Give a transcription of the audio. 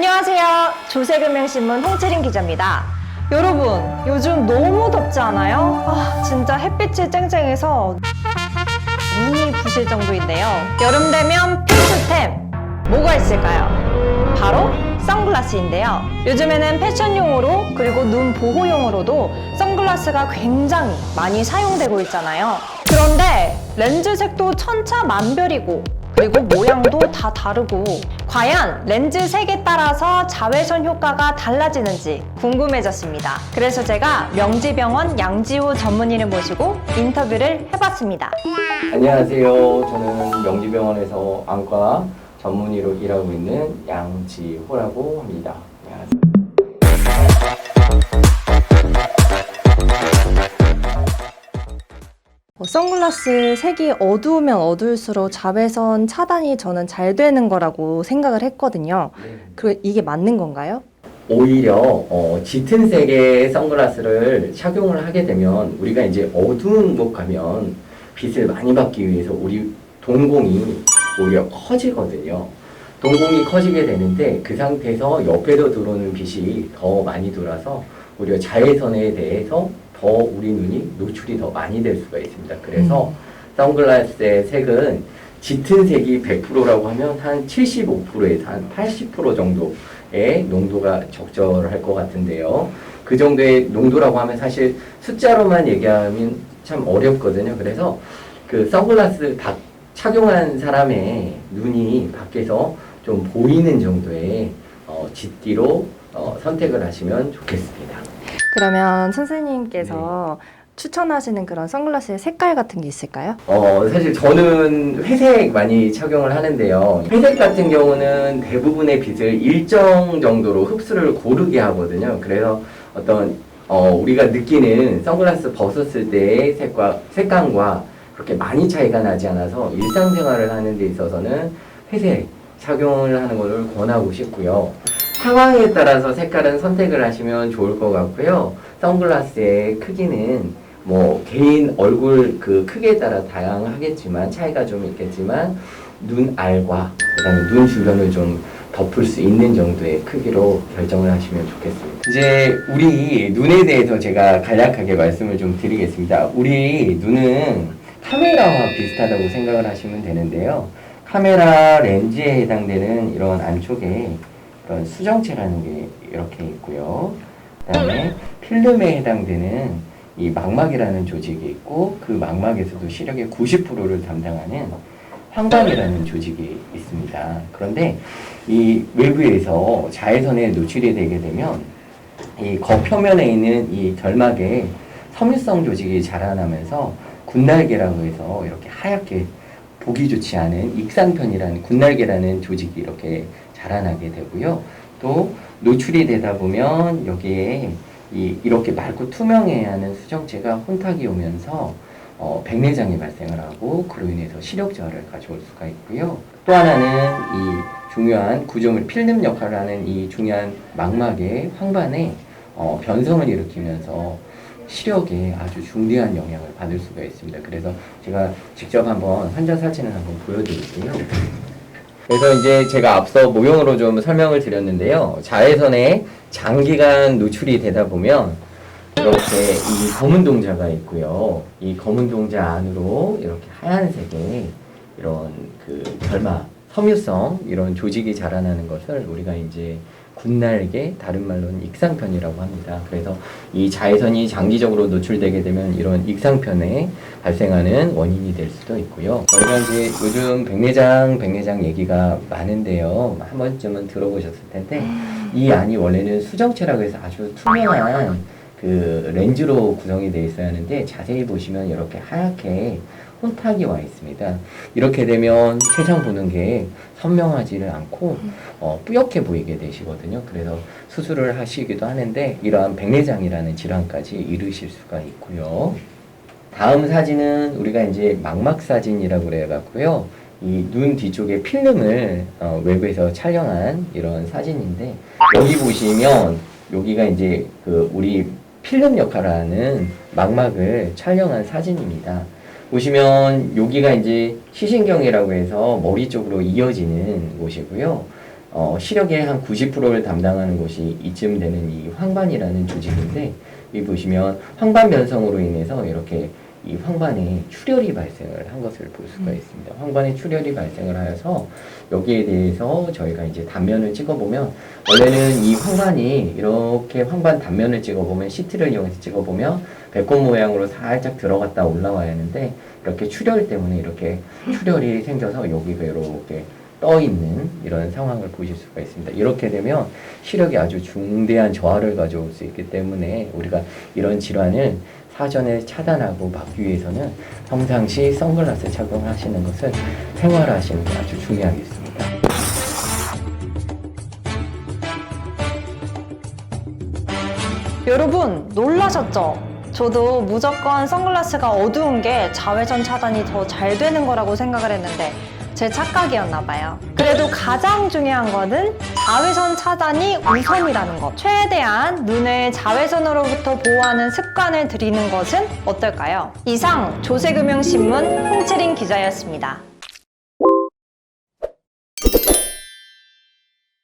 안녕하세요. 조세금융신문 홍채린 기자입니다. 여러분, 요즘 너무 덥지 않아요? 진짜 햇빛이 쨍쨍해서 눈이 부실 정도인데요. 여름 되면 필수템, 뭐가 있을까요? 바로 선글라스인데요. 요즘에는 패션용으로 그리고 눈 보호용으로도 선글라스가 굉장히 많이 사용되고 있잖아요. 그런데 렌즈색도 천차만별이고 그리고 모양도 다 다르고 과연 렌즈 색에 따라서 자외선 효과가 달라지는지 궁금해졌습니다. 그래서 제가 명지병원 양지호 전문의를 모시고 인터뷰를 해봤습니다. 안녕하세요. 저는 명지병원에서 안과 전문의로 일하고 있는 양지호라고 합니다. 안녕하세요. 선글라스 색이 어두우면 어두울수록 자외선 차단이 저는 잘 되는 거라고 생각을 했거든요. 이게 맞는 건가요? 오히려 짙은 색의 선글라스를 착용을 하게 되면 우리가 이제 어두운 곳 가면 빛을 많이 받기 위해서 우리 동공이 오히려 커지거든요. 동공이 커지게 되는데 그 상태에서 옆에도 들어오는 빛이 더 많이 들어와서 오히려 자외선에 대해서 더 우리 눈이 노출이 더 많이 될 수가 있습니다. 그래서 선글라스의 색은 짙은 색이 100%라고 하면 한 75%에서 한 80% 정도의 농도가 적절할 것 같은데요. 그 정도의 농도라고 하면 사실 숫자로만 얘기하면 참 어렵거든요. 그래서 그 선글라스 착용한 사람의 눈이 밖에서 좀 보이는 정도의 짙기로 선택을 하시면 좋겠습니다. 그러면 선생님께서 추천하시는 그런 선글라스의 색깔 같은 게 있을까요? 사실 저는 회색 많이 착용을 하는데요. 회색 같은 경우는 대부분의 빛을 일정 정도로 흡수를 고르게 하거든요. 그래서 어떤 우리가 느끼는 선글라스 벗었을 때의 색감과 그렇게 많이 차이가 나지 않아서 일상생활을 하는 데 있어서는 회색 착용을 하는 것을 권하고 싶고요. 상황에 따라서 색깔은 선택을 하시면 좋을 것 같고요. 선글라스의 크기는 뭐 개인 얼굴 그 크기에 따라 다양하겠지만 차이가 좀 있겠지만 눈 알과 그다음에 눈 주변을 좀 덮을 수 있는 정도의 크기로 결정을 하시면 좋겠습니다. 이제 우리 눈에 대해서 제가 간략하게 말씀을 좀 드리겠습니다. 우리 눈은 카메라와 비슷하다고 생각을 하시면 되는데요. 카메라 렌즈에 해당되는 이런 안쪽에 이런 수정체라는 게 이렇게 있고요. 그 다음에 필름에 해당되는 이 망막이라는 조직이 있고 그 망막에서도 시력의 90%를 담당하는 황반이라는 조직이 있습니다. 그런데 이 외부에서 자외선에 노출이 되게 되면 이 겉표면에 있는 이 결막에 섬유성 조직이 자라나면서 군날개라고 해서 이렇게 하얗게 보기 좋지 않은 익상편이라는 군날개라는 조직이 이렇게 자라나게 되고요. 또 노출이 되다 보면 여기에 이렇게 맑고 투명해야 하는 수정체가 혼탁이 오면서 백내장이 발생을 하고 그로 인해서 시력 저하를 가져올 수가 있고요. 또 하나는 이 중요한 구조물 필름 역할을 하는 이 중요한 망막의 황반에 변성을 일으키면서 시력에 아주 중대한 영향을 받을 수가 있습니다. 그래서 제가 직접 한번 환자 사진을 한번 보여드릴게요. 그래서 이제 제가 앞서 모형으로 좀 설명을 드렸는데요. 자외선에 장기간 노출이 되다 보면 이렇게 이 검은 동자가 있고요. 이 검은 동자 안으로 이렇게 하얀색의 이런 그 결막, 섬유성 이런 조직이 자라나는 것을 우리가 이제 군날개, 다른 말로는 익상편이라고 합니다. 그래서 이 자외선이 장기적으로 노출되게 되면 이런 익상편에 발생하는 원인이 될 수도 있고요. 저희가 이제 요즘 백내장 얘기가 많은데요. 한 번쯤은 들어보셨을 텐데 이 안이 원래는 수정체라고 해서 아주 투명한 그 렌즈로 구성이 되어 있어야 하는데 자세히 보시면 이렇게 하얗게 혼탁이 와 있습니다. 이렇게 되면 세상 보는 게 선명하지를 않고 뿌옇게 보이게 되시거든요. 그래서 수술을 하시기도 하는데 이러한 백내장이라는 질환까지 이르실 수가 있고요. 다음 사진은 우리가 이제 망막 사진이라고 그래갖고요. 이 눈 뒤쪽에 필름을 외부에서 촬영한 이런 사진인데 여기 보시면 여기가 이제 그 우리 필름 역할을 하는 망막을 촬영한 사진입니다. 보시면 여기가 이제 시신경이라고 해서 머리 쪽으로 이어지는 곳이고요. 시력의 한 90%를 담당하는 곳이 이쯤 되는 이 황반이라는 조직인데, 이 보시면 황반 변성으로 인해서 이렇게 이 황반에 출혈이 발생을 한 것을 볼 수가 있습니다. 황반에 출혈이 발생을 하여서 여기에 대해서 저희가 이제 단면을 찍어보면, 원래는 이 황반이 이렇게 황반 단면을 찍어보면, CT를 이용해서 찍어보면 배꼽 모양으로 살짝 들어갔다 올라와야 하는데, 이렇게 출혈 때문에 이렇게 출혈이 생겨서 여기가 이렇게 떠 있는 이런 상황을 보실 수가 있습니다. 이렇게 되면 시력에 아주 중대한 저하를 가져올 수 있기 때문에 우리가 이런 질환을 사전에 차단하고 막기 위해서는 평상시 선글라스 착용하시는 것을 생활화하시는 게 아주 중요하겠습니다. 여러분 놀라셨죠? 저도 무조건 선글라스가 어두운 게 자외선 차단이 더 잘 되는 거라고 생각을 했는데 제 착각이었나 봐요. 그래도 가장 중요한 거는 자외선 차단이 우선이라는 것. 최대한 눈을 자외선으로부터 보호하는 습관을 들이는 것은 어떨까요? 이상 조세금융신문 홍채린 기자였습니다.